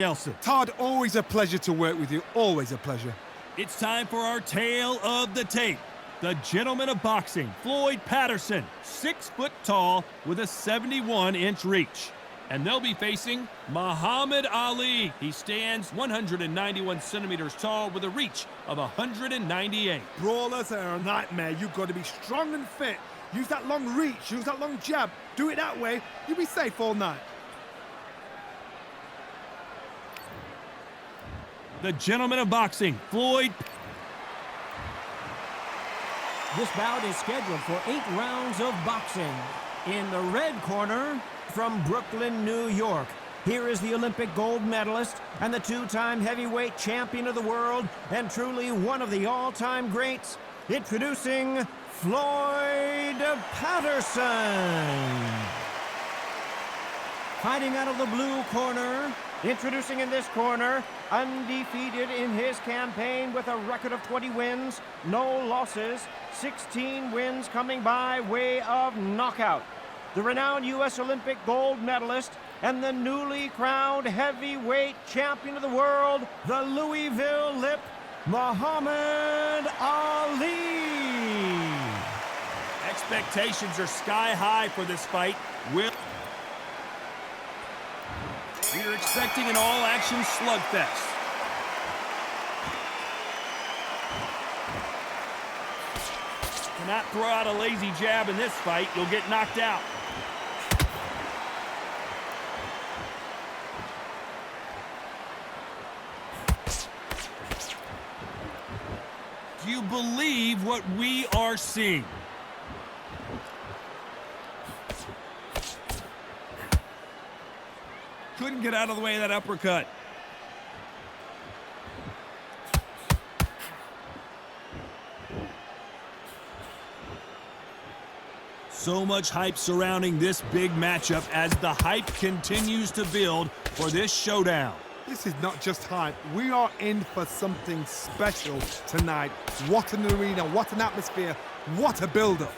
Nelson. Todd, always a pleasure to work with you. Always a pleasure. It's time for our tale of the tape. The gentleman of boxing, Floyd Patterson, 6 foot tall with a 71-inch reach. And they'll be facing Muhammad Ali. He stands 191 centimeters tall with a reach of 198. Brawlers are a nightmare. You've got to be strong and fit. Use that long reach, use that long jab. Do it that way, you'll be safe all night. The gentleman of boxing, Floyd. This bout is scheduled for 8 rounds of boxing. In the red corner, from Brooklyn, New York, here is the Olympic gold medalist and the 2-time heavyweight champion of the world and truly one of the all-time greats, introducing Floyd Patterson. Fighting out of the blue corner, introducing in this corner, undefeated in his campaign with a record of 20 wins, no losses, 16 wins coming by way of knockout. The renowned U.S. Olympic gold medalist and the newly crowned heavyweight champion of the world, the Louisville Lip, Muhammad Ali. Expectations are sky high for this fight. We're expecting an all-action slugfest. Cannot throw out a lazy jab in this fight. You'll get knocked out. Do you believe what we are seeing? Couldn't get out of the way of that uppercut. So much hype surrounding this big matchup as the hype continues to build for this showdown. This is not just hype. We are in for something special tonight. What an arena, what an atmosphere, what a build-up.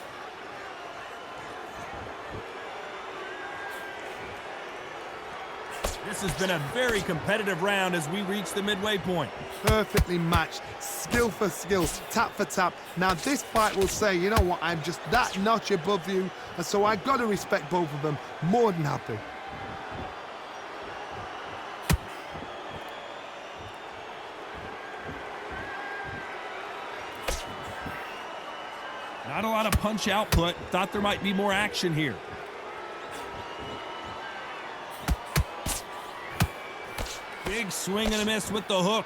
This has been a very competitive round as we reach the midway point. Perfectly matched, skill for skill, tap for tap. Now this fight will say, you know what, I'm just that notch above you, and so I got to respect both of them. More than happy. Not a lot of punch output. Thought there might be more action here. Big swing and a miss with the hook.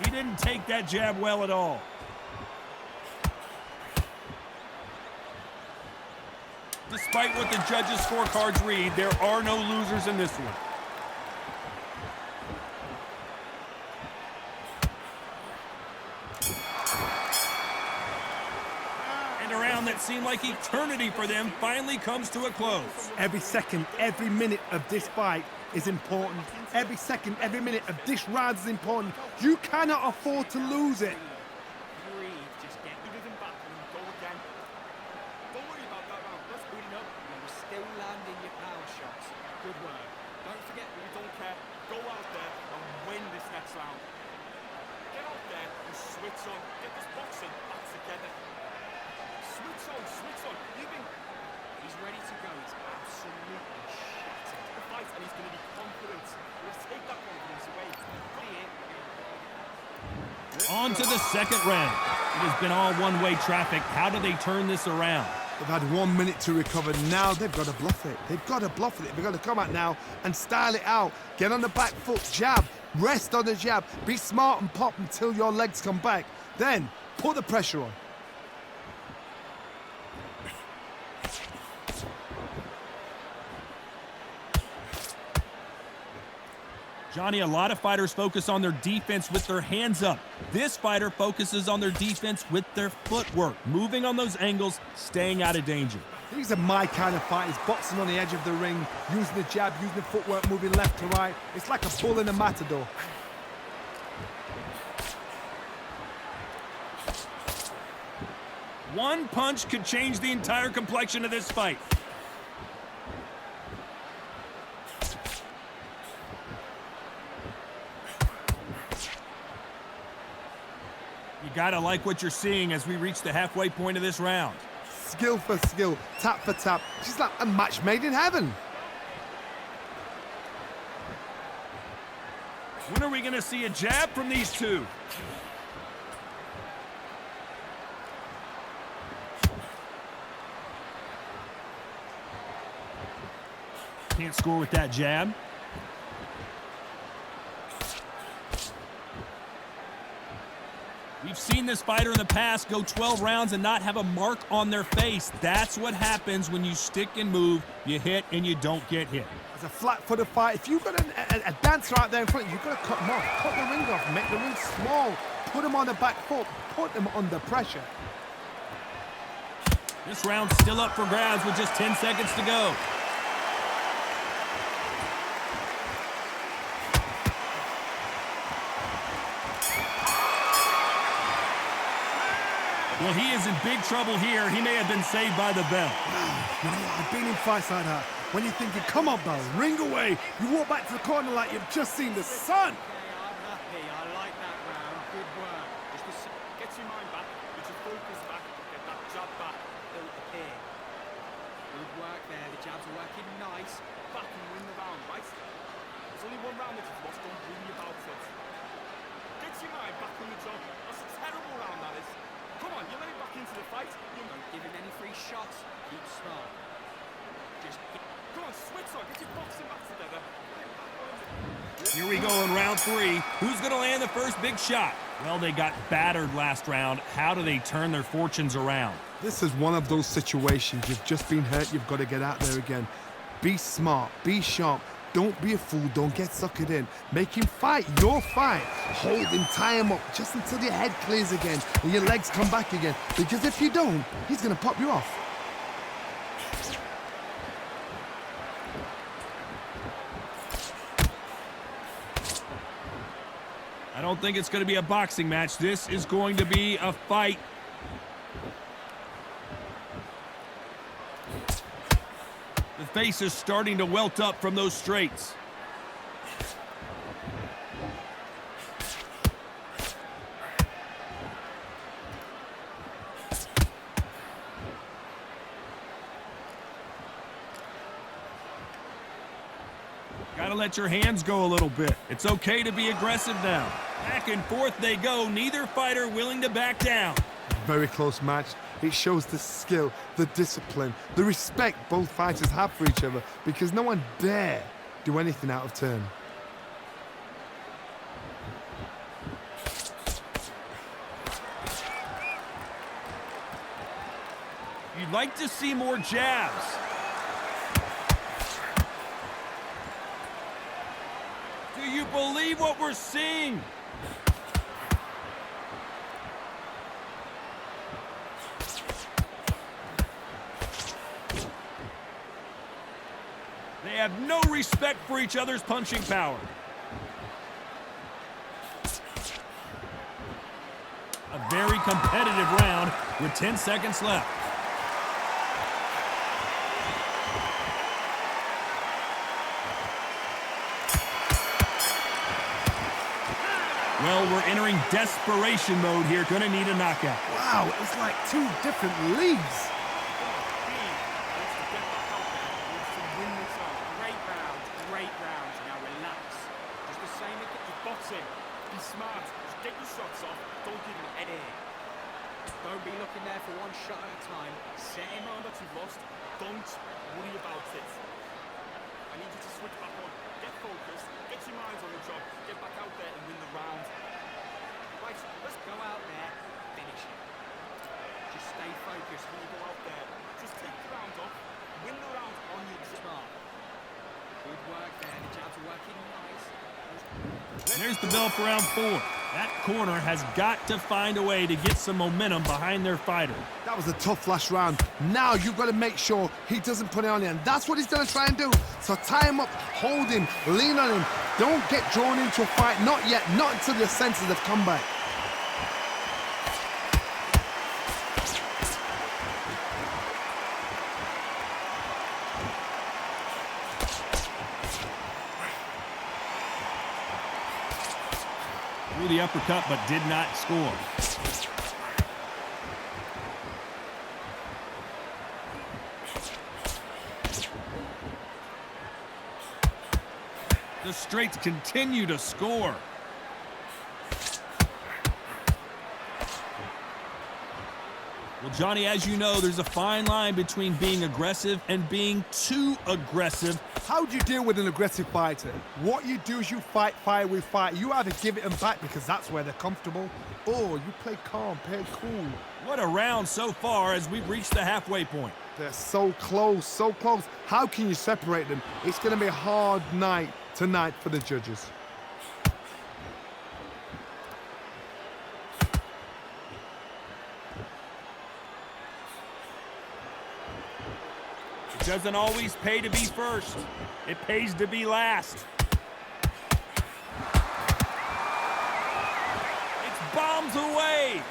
He didn't take that jab well at all. Despite what the judges' scorecards read, there are no losers in this one. And a round that seemed like eternity for them finally comes to a close. Every second, every minute of this fight is important. Every second, every minute of this round is important. You cannot afford to lose it. On to the second round. It has been all one-way traffic. How do they turn this around? They've had 1 minute to recover. Now they've got to bluff it. They've got to bluff it. They've got to come out now and style it out. Get on the back foot, jab, rest on the jab. Be smart and pop until your legs come back. Then put the pressure on. Johnny, a lot of fighters focus on their defense with their hands up. This fighter focuses on their defense with their footwork, moving on those angles, staying out of danger. These are my kind of fighters, boxing on the edge of the ring, using the jab, using the footwork, moving left to right. It's like a bull in a matador. One punch could change the entire complexion of this fight. You gotta like what you're seeing as we reach the halfway point of this round. Skill for skill, tap for tap. She's like a match made in heaven. When are we gonna see a jab from these two? Can't score with that jab. We've seen this fighter in the past go 12 rounds and not have a mark on their face. That's what happens when you stick and move, you hit and you don't get hit. It's a flat-footed fight. If you've got a dancer out there in front, you've got to cut them off. Cut the ring off, make the ring small. Put them on the back foot, put them under pressure. This round's still up for grabs with just 10 seconds to go. Well, he is in big trouble here. He may have been saved by the bell. You know what? I've been in fights like that. When you're thinking, come on, Bell, ring away. You walk back to the corner like you've just seen the sun. I'm happy. I like that round. Good work. Just get your mind back, get your focus back, get that jab back, build the pain. Good work there. The jabs are working nice. Back and win the round, right? There's only one round that you've lost. Don't worry about it. Get your mind back on the job. That's a terrible round, that is. Come on, you're letting back into the fight. You're not giving any free shots. Keep smart. Just come on, switch on. Get your boxing back together. Here we go in round 3. Who's going to land the first big shot? Well, they got battered last round. How do they turn their fortunes around? This is one of those situations. You've just been hurt. You've got to get out there again. Be smart. Be sharp. Don't be a fool. Don't get suckered in. Make him fight your fight. Hold him, tie him up just until your head clears again and your legs come back again. Because if you don't, he's going to pop you off. I don't think it's going to be a boxing match. This is going to be a fight. The face is starting to welt up from those straights. Gotta let your hands go a little bit. It's okay to be aggressive now. Back and forth they go. Neither fighter willing to back down. Very close match. It shows the skill, the discipline, the respect both fighters have for each other because no one dare do anything out of turn. You'd like to see more jabs. Do you believe what we're seeing? They have no respect for each other's punching power. A very competitive round with 10 seconds left. Well, we're entering desperation mode here. Gonna need a knockout. Wow, it was like two different leagues. Great round. Now relax. Just the same as boxing. Be smart. Just get your shots off. Don't give him any. Don't be looking there for one shot at a time. Set him on that you've lost. Don't worry about it. I need you to switch back on. Get focused. Get your minds on the job. Get back out there and win the round. Right, let's go out there. Finish it. Just stay focused when you go out there. Just take the round off. Win the round on your smart. Good work there. The jabs are working nice. There's the bell for round 4. That corner has got to find a way to get some momentum behind their fighter. That was a tough last round. Now you've got to make sure he doesn't put it on you, and that's what he's going to try and do. So tie him up, hold him, lean on him. Don't get drawn into a fight. Not yet. Not until your senses have come back. through the uppercut but did not score. The straights continue to score. Well, Johnny, as you know, there's a fine line between being aggressive and being too aggressive. How do you deal with an aggressive fighter? What you do is you fight fire with fire. You either give it them back because that's where they're comfortable, or you play calm, play cool. What a round so far as we've reached the halfway point. They're so close, so close. How can you separate them? It's going to be a hard night tonight for the judges. It doesn't always pay to be first. It pays to be last. It's bombs away.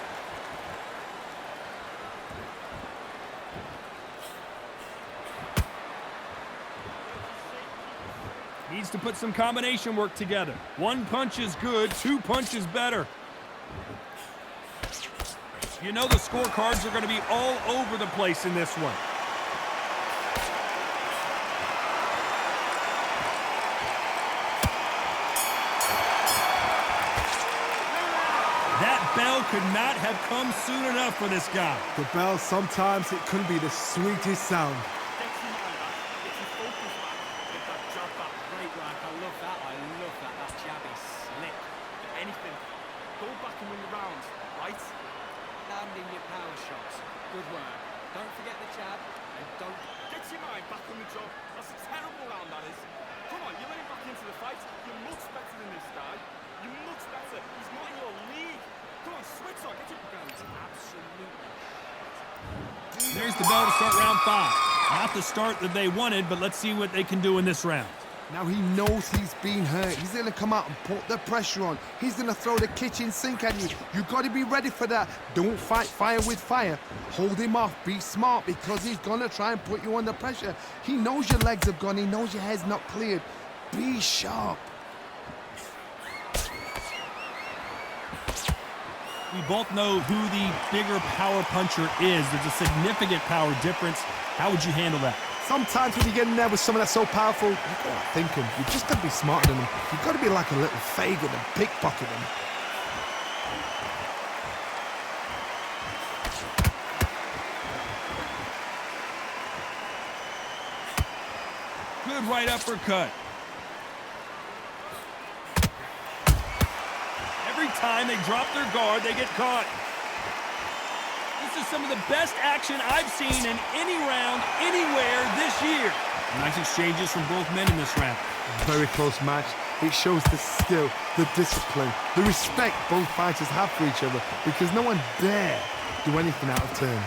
Needs to put some combination work together. One punch is good, two punches better. You know the scorecards are going to be all over the place in this one. That bell could not have come soon enough for this guy. The bell, sometimes it can be the sweetest sound. Good work. Don't forget the jab, and don't get your mind back on the job. That's a terrible round, that is. Come on, you're letting back into the fight. You're much better than this guy. You're much better. He's not in your league. Come on, switch on. Get your guns. Absolutely. There's the bell to start round 5. Not the start that they wanted, but let's see what they can do in this round. Now he knows he's been hurt. He's going to come out and put the pressure on. He's going to throw the kitchen sink at you. You've got to be ready for that. Don't fight fire with fire. Hold him off. Be smart because he's going to try and put you under pressure. He knows your legs have gone. He knows your head's not cleared. Be sharp. We both know who the bigger power puncher is. There's a significant power difference. How would you handle that? Sometimes when you get in there with someone that's so powerful, you've got to think him. You've just got to be smarter than him. You've got to be like a little faggot and pickpocket him. Good right uppercut. Every time they drop their guard, they get caught. This is some of the best action I've seen in any round, anywhere this year. Nice exchanges from both men in this round. Very close match. It shows the skill, the discipline, the respect both fighters have for each other because no one dare do anything out of turn.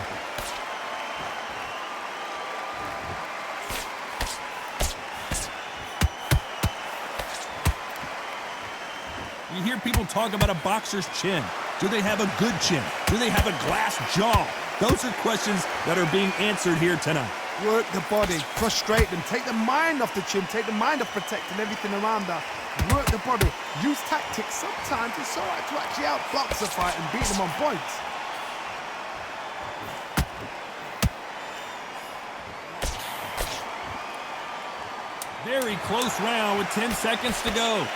You hear people talk about a boxer's chin. Do they have a good chin? Do they have a glass jaw? Those are questions that are being answered here tonight. Work the body, frustrate them, take the mind off the chin, take the mind off protecting everything around that. Work the body, use tactics. Sometimes it's all right to actually outbox a fight and beat them on points. Very close round with 10 seconds to go.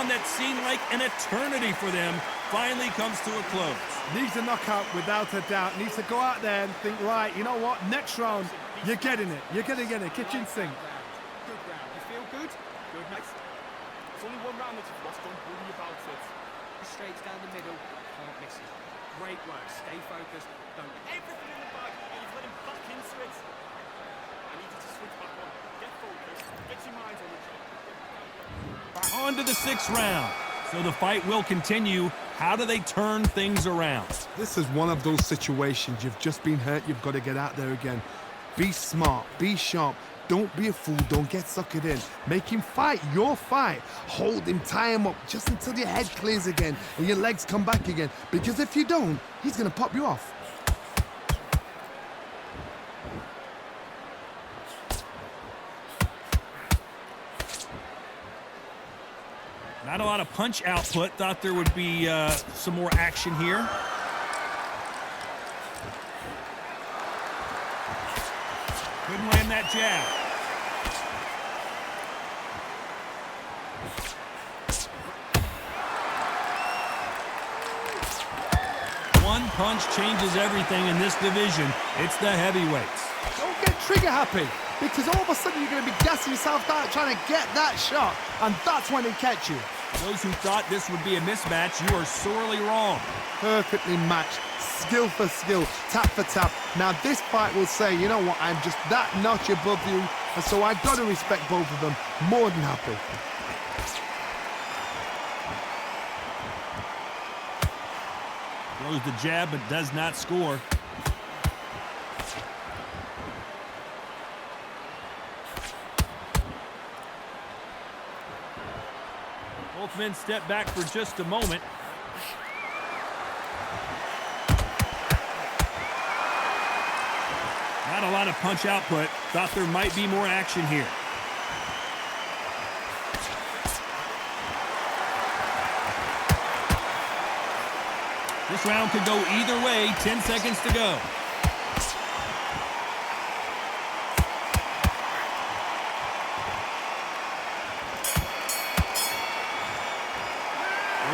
That seemed like an eternity for them finally comes to a close. Needs a knockout without a doubt. Needs to go out there and think, right, you know what, next round, you're getting it. You're going to get a kitchen sink. Good round. You feel good? Good, mate. It's only one round that you've lost. Don't worry about it. Straight down the middle. Can't miss it. Great work. Stay focused. Don't get everything in the bag. You've let him back into it. I need you to switch back on. Get focused. Get your mind on the job. On to the 6th round. So the fight will continue. How do they turn things around? This is one of those situations. You've just been hurt. You've got to get out there again. Be smart. Be sharp. Don't be a fool. Don't get suckered in. Make him fight your fight. Hold him, tie him up just until your head clears again and your legs come back again. Because if you don't, he's going to pop you off. Not a lot of punch output. Thought there would be some more action here. Couldn't land that jab. One punch changes everything in this division. It's the heavyweights. Don't get trigger happy, because all of a sudden you're going to be gassing yourself out trying to get that shot, and that's when it catch you. Those who thought this would be a mismatch, you are sorely wrong. Perfectly matched, skill for skill, tap for tap. Now this fight will say, you know what, I'm just that notch above you, and so I've got to respect both of them. More than happy. Throws the jab, but does not score. Both men step back for just a moment. Not a lot of punch output. Thought there might be more action here. This round could go either way. 10 seconds to go.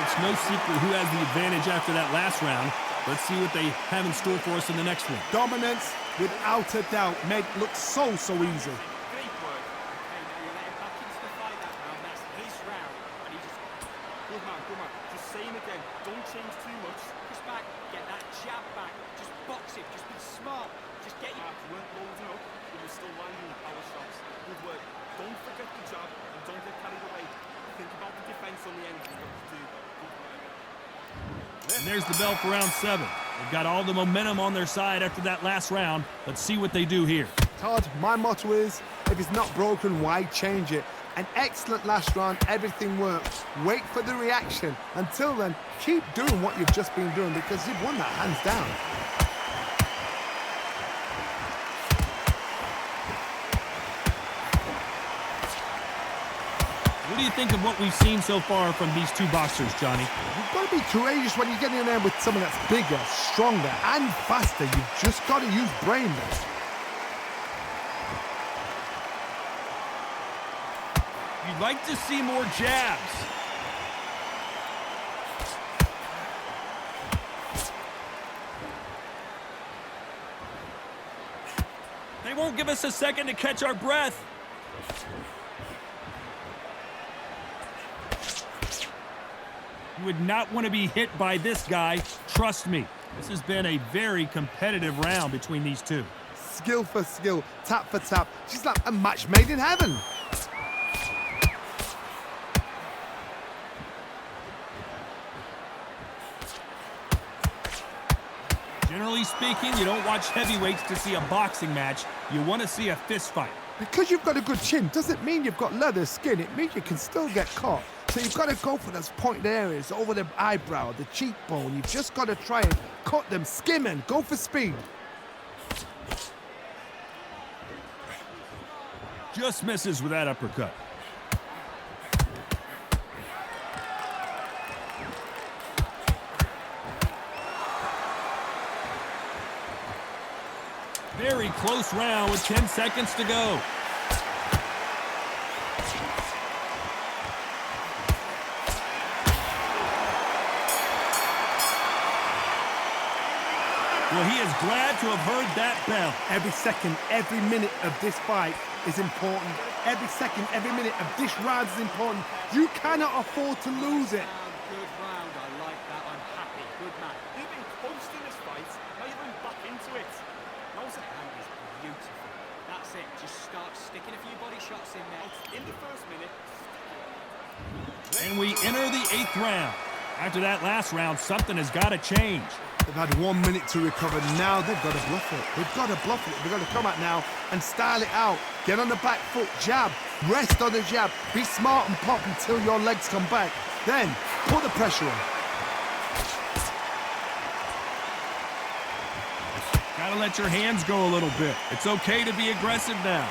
It's no secret who has the advantage after that last round. Let's see what they have in store for us in the next one. Dominance, without a doubt, made it look so easy. Great work. Okay, now you let him back into the fight that round. That's his round. And he just... Good man, good man. Just say him again. Don't change too much. Push back. Get that jab back. Just box it. Just be smart. Just get your... You weren't loading up, but you're still landing the power shots. Good work. Don't forget the jab and don't get carried away. Think about the defense on the end. You've got to do. Good work. And there's the bell for round 7. They've got all the momentum on their side after that last round. Let's see what they do here. Todd, my motto is, if it's not broken, why change it? An excellent last round, everything worked. Wait for the reaction. Until then, keep doing what you've just been doing, because you've won that hands down. What do you think of what we've seen so far from these two boxers, Johnny? You've got to be courageous when you get in there with someone that's bigger, stronger, and faster. You've just got to use brain there. You'd like to see more jabs. They won't give us a second to catch our breath. You would not want to be hit by this guy. Trust me. This has been a very competitive round between these two. Skill for skill, tap for tap. She's like a match made in heaven. Generally speaking, you don't watch heavyweights to see a boxing match. You want to see a fist fight. Because you've got a good chin doesn't mean you've got leather skin. It means you can still get caught. So you've got to go for those pointed areas, over the eyebrow, the cheekbone. You've just got to try and cut them, skim and go for speed. Just misses with that uppercut. Very close round with 10 seconds to go. Well, he is glad to have heard that bell. Every second, every minute of this fight is important. Every second, every minute of this round is important. You cannot afford to lose it. Good round. I like that. I'm happy. Good man. You've been close to this fight. Now you're going back into it. Nose at hand is beautiful. That's it. Just start sticking a few body shots in there. In the first minute. And we enter the 8th round. After that last round, something has got to change. They've had 1 minute to recover. Now they've got to bluff it. They've got to bluff it. They've got to come out now and style it out. Get on the back foot, jab, rest on the jab. Be smart and pop until your legs come back. Then put the pressure on. Gotta let your hands go a little bit. It's okay to be aggressive now.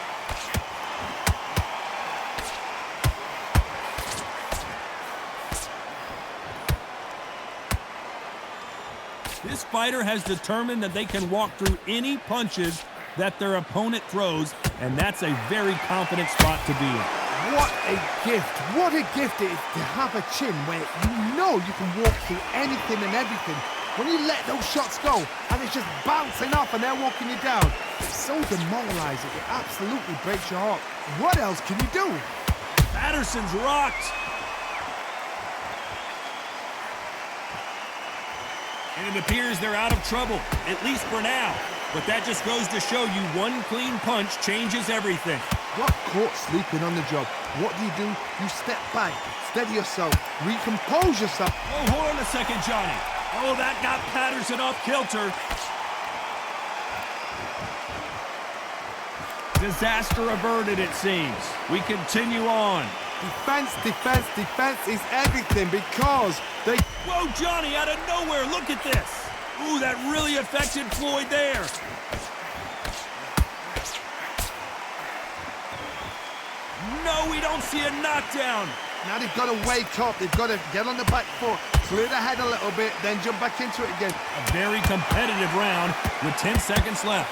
This fighter has determined that they can walk through any punches that their opponent throws, and that's a very confident spot to be in. What a gift. What a gift it is to have a chin where you know you can walk through anything and everything. When you let those shots go and it's just bouncing off and they're walking you down, it's so demoralizing. It absolutely breaks your heart. What else can you do? Patterson's rocked. And it appears they're out of trouble, at least for now. But that just goes to show you one clean punch changes everything. Got caught sleeping on the job. What do? You step back, steady yourself, recompose yourself. Oh, hold on a second, Johnny. Oh, that got Patterson off kilter. Disaster averted, it seems. We continue on. Defense, defense, defense is everything because they... Whoa, Johnny, out of nowhere, look at this. Ooh, that really affected Floyd there. No, we don't see a knockdown. Now they've got to wake up. They've got to get on the back foot, clear the head a little bit, then jump back into it again. A very competitive round with 10 seconds left.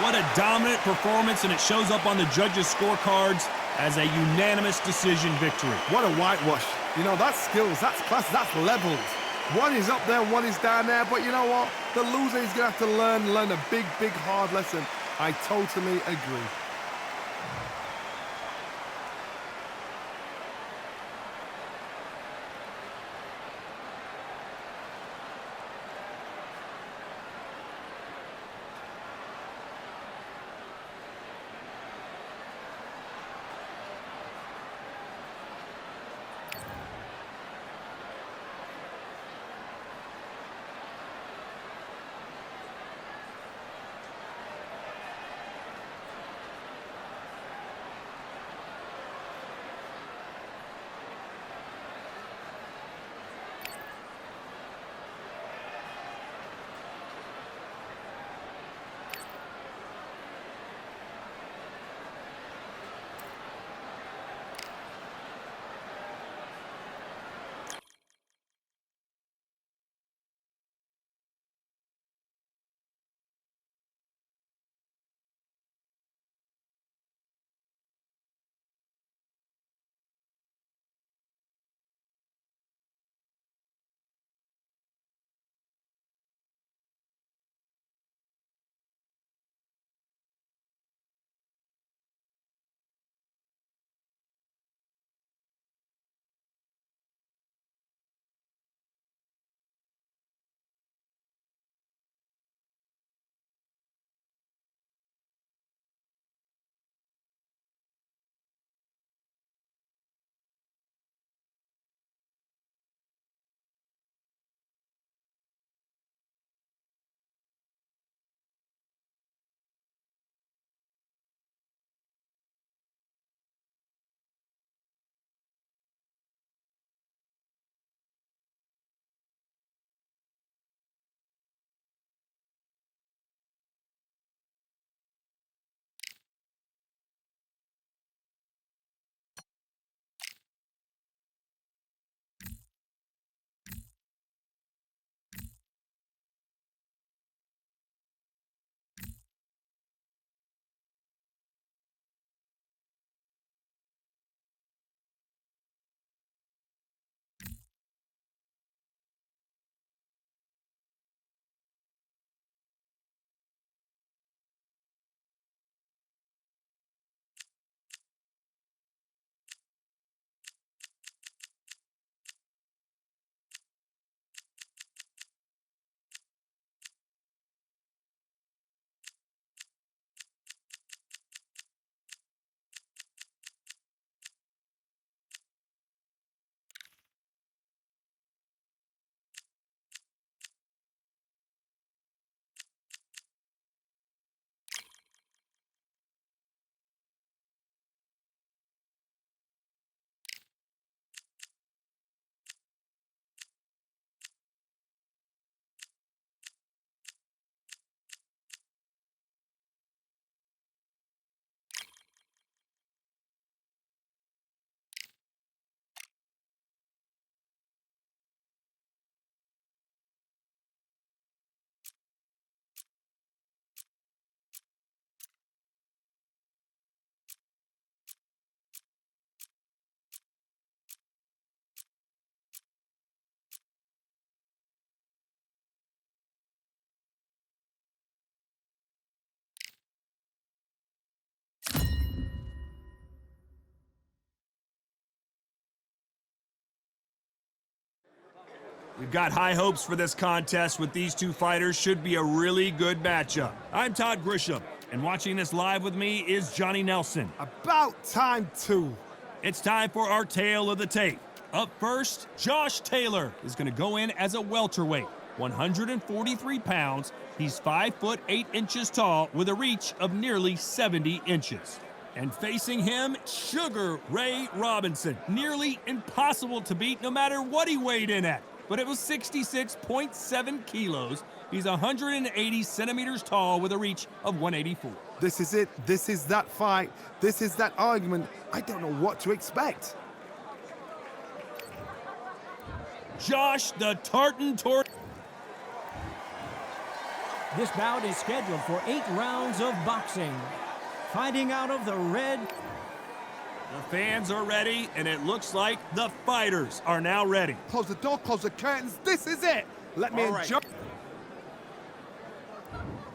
What a dominant performance, and it shows up on the judges' scorecards as a unanimous decision victory. What a whitewash. You know, that's skills, that's class, that's levels. One is up there, one is down there, but you know what? The loser is going to have to learn a big, big, hard lesson. I totally agree. We've got high hopes for this contest with these two fighters. Should be a really good matchup. I'm Todd Grisham, and watching this live with me is Johnny Nelson. About time too. It's time for our tale of the tape. Up first, Josh Taylor is going to go in as a welterweight, 143 pounds. He's 5 foot 8 inches tall with a reach of nearly 70 inches. And facing him, Sugar Ray Robinson. Nearly impossible to beat no matter what he weighed in at. But it was 66.7 kilos. He's 180 centimeters tall with a reach of 184. This is it. This is that fight. This is that argument. I don't know what to expect. Josh the Tartan Tor. This bout is scheduled for 8 rounds of boxing. Fighting out of the red. The fans are ready, and it looks like the fighters are now ready. Close the door, close the curtains. This is it. Let me enjoy.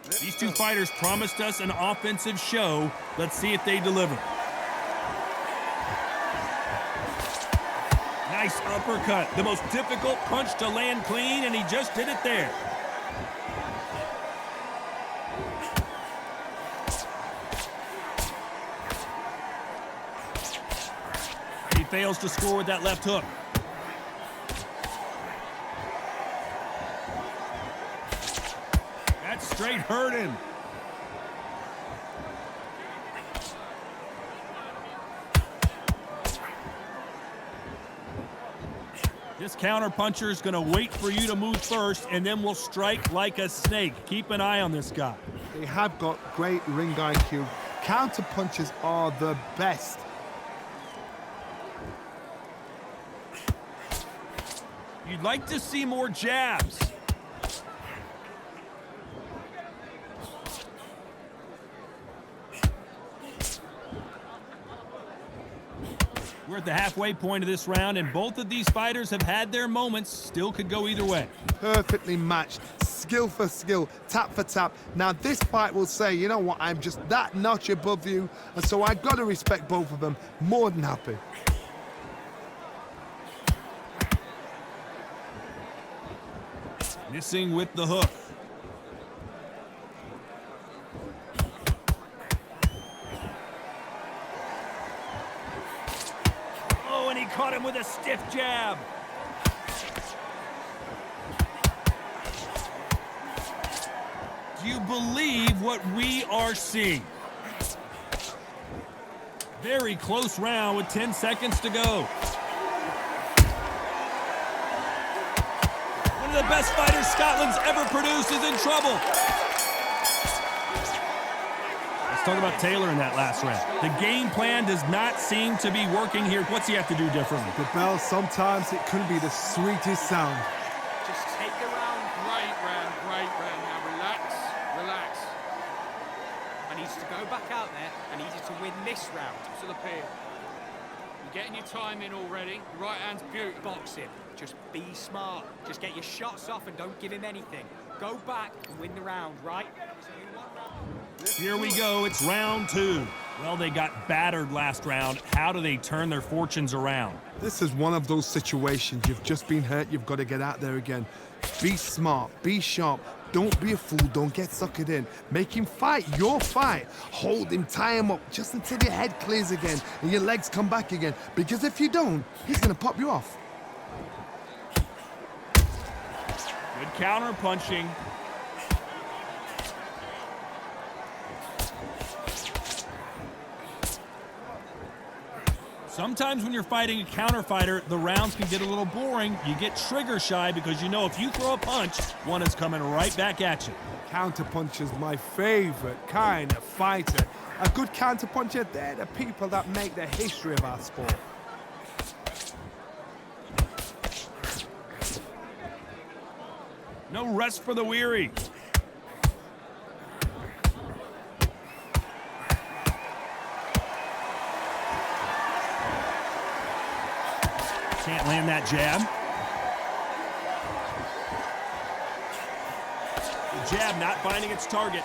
These two fighters promised us an offensive show. Let's see if they deliver. Nice uppercut. The most difficult punch to land clean, and he just did it there. He fails to score with that left hook. That straight hurt him. This counterpuncher is going to wait for you to move first, and then will strike like a snake. Keep an eye on this guy. They have got great ring IQ. Counter punches are the best. You'd like to see more jabs. We're at the halfway point of this round, and both of these fighters have had their moments. Still could go either way. Perfectly matched. Skill for skill, tap for tap. Now this fight will say, you know what, I'm just that notch above you, and so I've got to respect both of them. More than happy. Missing with the hook. Oh, and he caught him with a stiff jab. Do you believe what we are seeing? Very close round with 10 seconds to go. One of the best fighters Scotland's ever produced is in trouble. Let's talk about Taylor in that last round. The game plan does not seem to be working here. What's he have to do differently? The bell, sometimes it can be the sweetest sound. Just take the round. Great round, great round. Now relax, relax. I need you to go back out there. I need you to win this round. To the pier. You're getting your time in already. Your right hand's beautiful. Boxing. Just be smart. Just get your shots off and don't give him anything. Go back and win the round, right? Here we go. It's round 2. Well, they got battered last round. How do they turn their fortunes around? This is one of those situations. You've just been hurt. You've got to get out there again. Be smart. Be sharp. Don't be a fool. Don't get suckered in. Make him fight your fight. Hold him, tie him up just until your head clears again and your legs come back again. Because if you don't, he's going to pop you off. Good counter punching. Sometimes when you're fighting a counter fighter, the rounds can get a little boring. You get trigger shy because you know if you throw a punch, one is coming right back at you. Counter puncher's my favorite kind of fighter. A good counter puncher, they're the people that make the history of our sport. No rest for the weary. Can't land that jab. The jab not finding its target.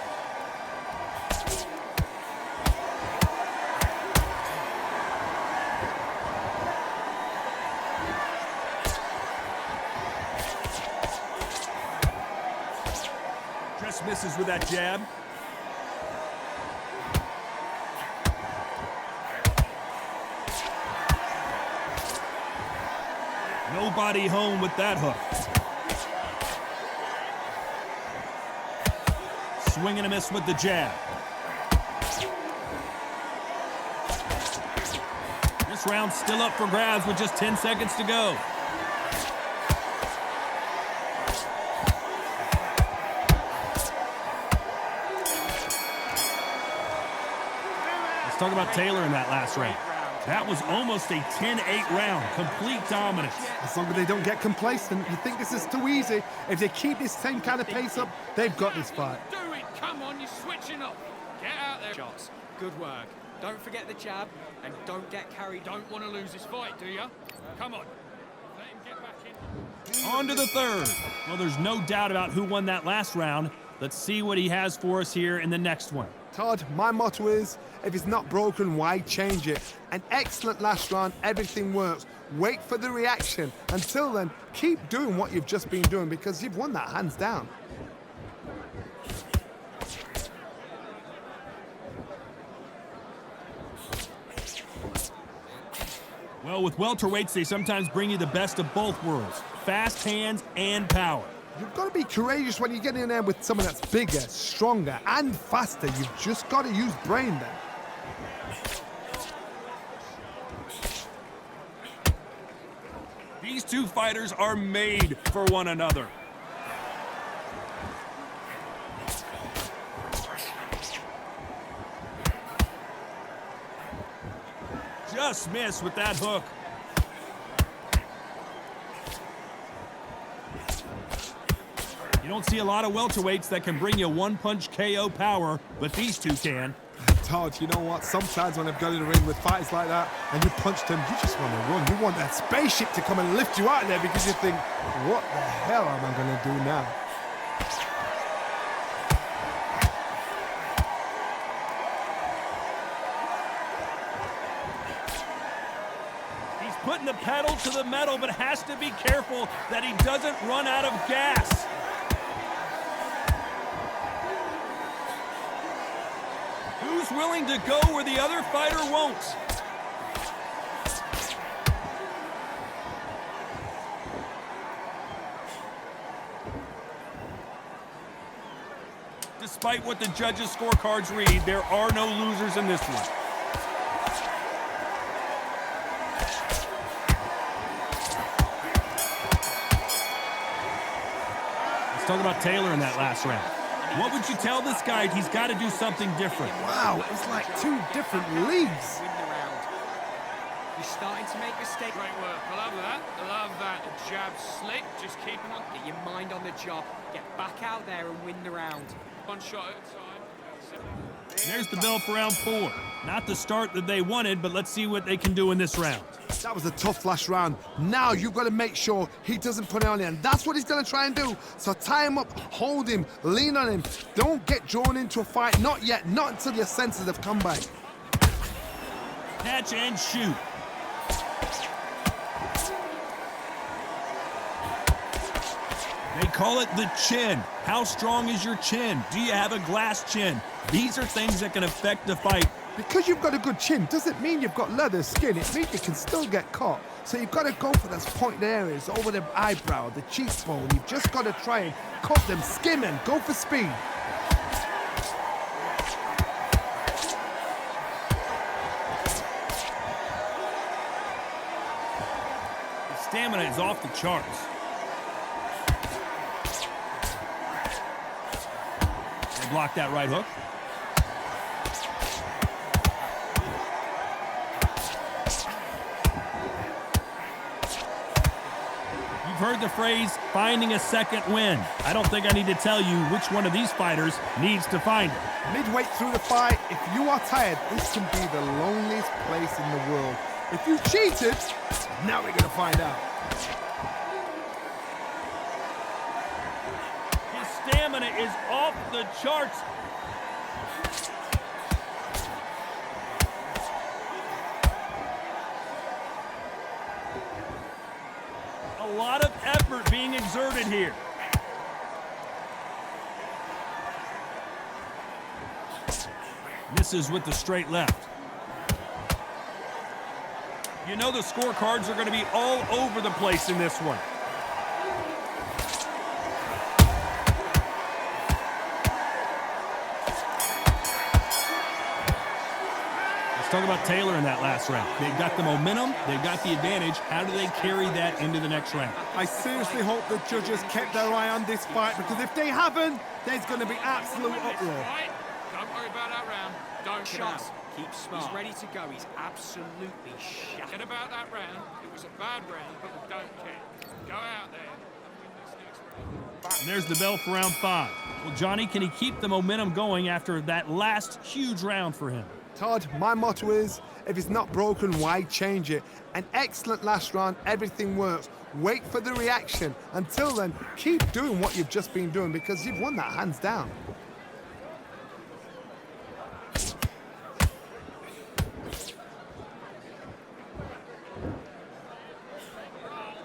Just misses with that jab. Nobody home with that hook. Swing and a miss with the jab. This round's still up for grabs with just 10 seconds to go. Let's talk about Taylor in that last round. That was almost a 10-8 round, complete dominance. As long as they don't get complacent, you think this is too easy. If they keep this same kind of pace up, they've got this fight. Do it, come on, you're switching up. Get out there. Shots. Good work. Don't forget the jab and don't get carried. Don't want to lose this fight, do you? Come on. Let him get back in. On to the third. Well, there's no doubt about who won that last round. Let's see what he has for us here in the next one. Todd, my motto is, if it's not broken, why change it? An excellent last round, everything works. Wait for the reaction. Until then, keep doing what you've just been doing because you've won that hands down. Well, with welterweights, they sometimes bring you the best of both worlds. Fast hands and power. You've got to be courageous when you get in there with someone that's bigger, stronger, and faster. You've just got to use brain there. These two fighters are made for one another. Just missed with that hook. You don't see a lot of welterweights that can bring you one-punch KO power, but these two can. Todd, you know what? Sometimes when I've got in the ring with fighters like that and you punch them, you just want to run. You want that spaceship to come and lift you out of there because you think, what the hell am I going to do now? He's putting the pedal to the metal, but has to be careful that he doesn't run out of gas. Who's willing to go where the other fighter won't? Despite what the judges' scorecards read, there are no losers in this one. Let's talk about Taylor in that last round. What would you tell this guy? He's got to do something different. Wow, it's like two different leagues. Win the round. You're starting to make mistakes. Great work. I love that. I love that. The jab slick, just keeping on. Get your mind on the job. Get back out there and win the round. One shot at a time. There's the bell for round 4. Not the start that they wanted, but let's see what they can do in this round. That was a tough last round. Now you've got to make sure he doesn't put it on you, and that's what he's going to try and do. So tie him up, hold him, lean on him. Don't get drawn into a fight. Not yet. Not until your senses have come back. Catch and shoot. They call it the chin. How strong is your chin? Do you have a glass chin? These are things that can affect the fight. Because you've got a good chin doesn't mean you've got leather skin. It means you can still get caught. So you've got to go for those pointed areas over the eyebrow, the cheekbone. You've just got to try and cut them, skim and go for speed. His stamina is off the charts. They block that right hook. Heard the phrase, finding a second win. I don't think I need to tell you which one of these fighters needs to find it. Midway through the fight, if you are tired, this can be the loneliest place in the world. If you cheated, now we're going to find out. His stamina is off the charts. A lot of effort being exerted here. Misses with the straight left. You know the scorecards are going to be all over the place in this one. Let's talk about Taylor in that last round. They've got the momentum, they've got the advantage. How do they carry that into the next round? I seriously hope the judges kept their eye on this fight, because if they haven't, there's going to be absolute uproar. Right? Don't worry about that round. Don't Shots. shots. Keep smart. He's ready to go. He's absolutely shattered. Forget about that round. It was a bad round, but we don't care. Go out there and win this next round. And there's the bell for round 5. Well, Johnny, can he keep the momentum going after that last huge round for him? Todd, my motto is, if it's not broken, why change it? An excellent last round, everything works. Wait for the reaction. Until then, keep doing what you've just been doing, because you've won that hands down.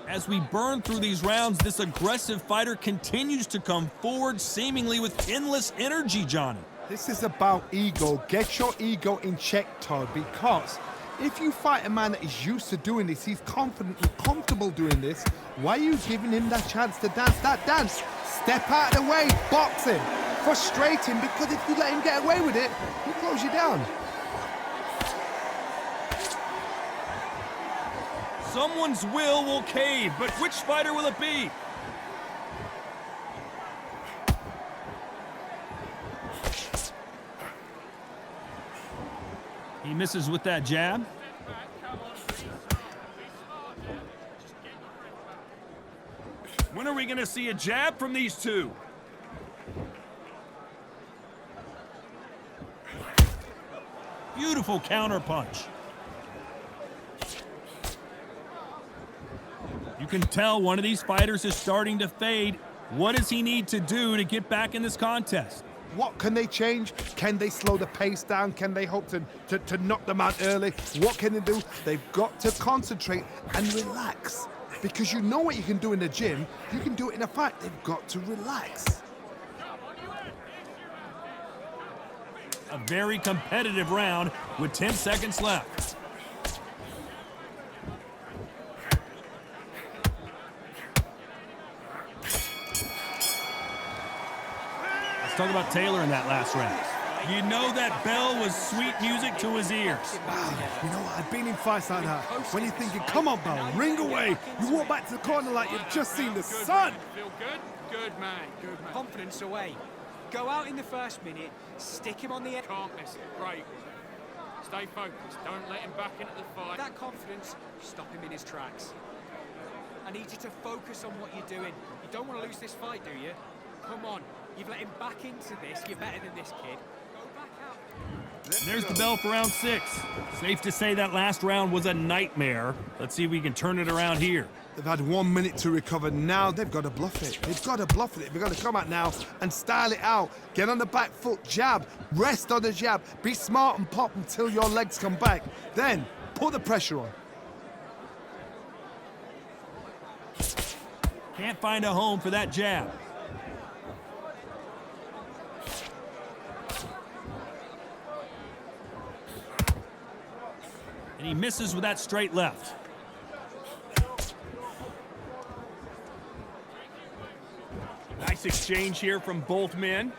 As we burn through these rounds, this aggressive fighter continues to come forward, seemingly with endless energy, Johnny. This is about ego. Get your ego in check, Todd, because if you fight a man that is used to doing this, he's confident and comfortable doing this, why are you giving him that chance to dance that dance? Step out of the way, box him, frustrate him, because if you let him get away with it, he'll close you down. Someone's will cave, but which fighter will it be? He misses with that jab. When are we going to see a jab from these two? Beautiful counter punch. You can tell one of these fighters is starting to fade. What does he need to do to get back in this contest? What can they change? Can they slow the pace down? Can they hope to knock them out early? What can they do? They've got to concentrate and relax. Because you know what you can do in the gym, you can do it in a fight. They've got to relax. A very competitive round with 10 seconds left. Talk about Taylor in that last round. You know that bell was sweet music to his ears. Wow, you know what? I've been in fights like that. When you're thinking, come on, bell, ring away. You walk back to the corner like you've just seen the sun. Feel good? Good man, good man. Confidence away. Go out in the first minute, stick him on the end. Can't miss it. Great. Stay focused. Don't let him back into the fight. That confidence, stop him in his tracks. I need you to focus on what you're doing. You don't want to lose this fight, do you? Come on. You've let him back into this. You're better than this kid. Go back out. There's the bell for round 6. Safe to say that last round was a nightmare. Let's see if we can turn it around here. They've had 1 minute to recover. Now they've got to bluff it. They've got to bluff it. They've got to come out now and style it out. Get on the back foot, jab, rest on the jab. Be smart and pop until your legs come back. Then put the pressure on. Can't find a home for that jab. And he misses with that straight left. Nice exchange here from both men.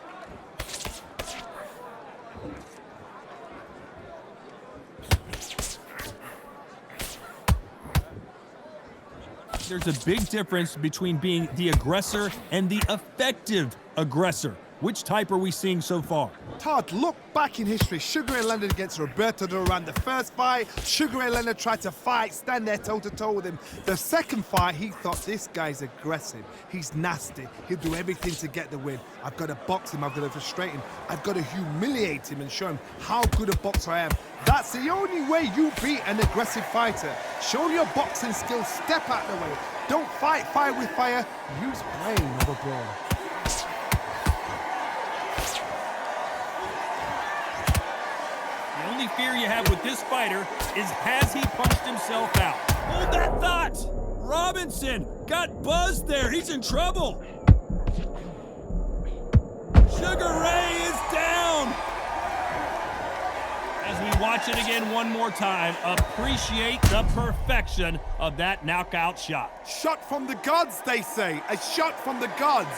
There's a big difference between being the aggressor and the effective aggressor. Which type are we seeing so far? Todd, look back in history. Sugar Ray Leonard against Roberto Duran. The first fight, Sugar Ray Leonard tried to fight, stand there toe-to-toe with him. The second fight, he thought, this guy's aggressive. He's nasty. He'll do everything to get the win. I've got to box him. I've got to frustrate him. I've got to humiliate him and show him how good a boxer I am. That's the only way you beat an aggressive fighter. Show your boxing skills. Step out of the way. Don't fight fire with fire. Use brain over brawn. The only fear you have with this fighter is, has he punched himself out? Hold that thought! Robinson got buzzed there. He's in trouble. Sugar Ray is down. Watch it again one more time. Appreciate the perfection of that knockout shot. Shot from the gods, they say. A shot from the gods.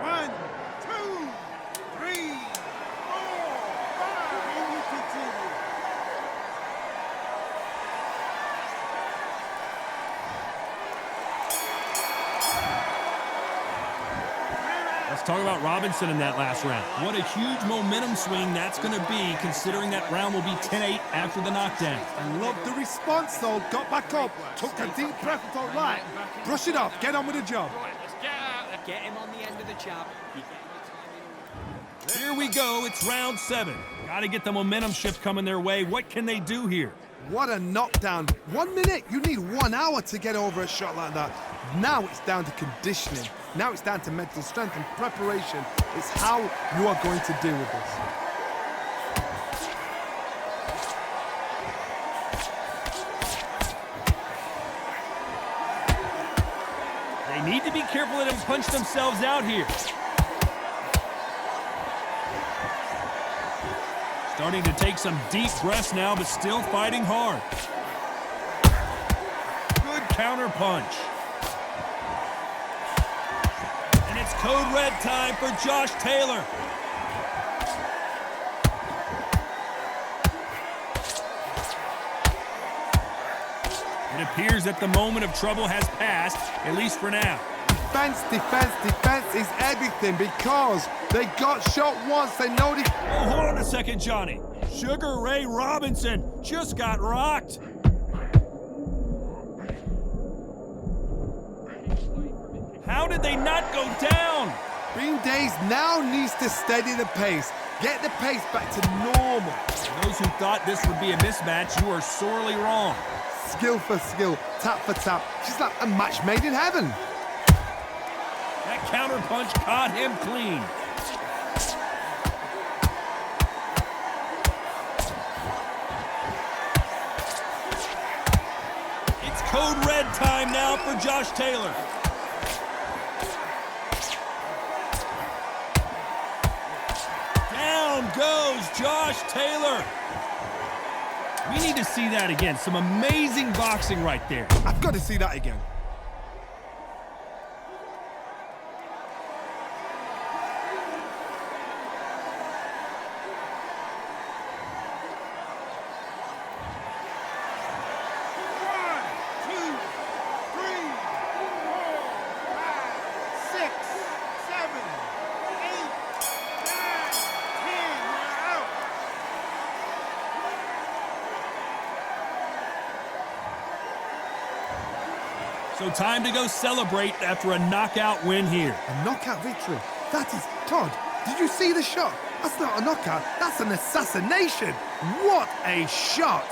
One, two, three, four, five, and you continue. Let's talk about Robinson in that last round. What a huge momentum swing that's going to be, considering that round will be 10-8 after the knockdown. I love the response, though. Got back up, took a deep breath and thought, right, brush it off, get on with the job. Right, let's get out there. Get him on the end of the jab. You get him the timing. Here we go. It's round 7. Got to get the momentum shift coming their way. What can they do here? What a knockdown. 1 minute, you need 1 hour to get over a shot like that. Now it's down to conditioning. Now it's down to mental strength and preparation. It's how you are going to deal with this. They need to be careful that they don't punch themselves out here. Starting to take some deep breaths now, but still fighting hard. Good counter punch. And it's code red time for Josh Taylor. It appears that the moment of trouble has passed, at least for now. Defense, defense, defense is everything because they got shot once. They know they... Oh, hold on a second, Johnny. Sugar Ray Robinson just got rocked. How did they not go down? Bean Days now needs to steady the pace. Get the pace back to normal. Those who thought this would be a mismatch, you are sorely wrong. Skill for skill, tap for tap. She's like a match made in heaven. That counter punch caught him clean. It's code red time now for Josh Taylor. Down goes Josh Taylor. We need to see that again. Some amazing boxing right there. I've got to see that again. So time to go celebrate after a knockout win here. A knockout victory. That is... Todd, did you see the shot? That's not a knockout. That's an assassination. What a shot.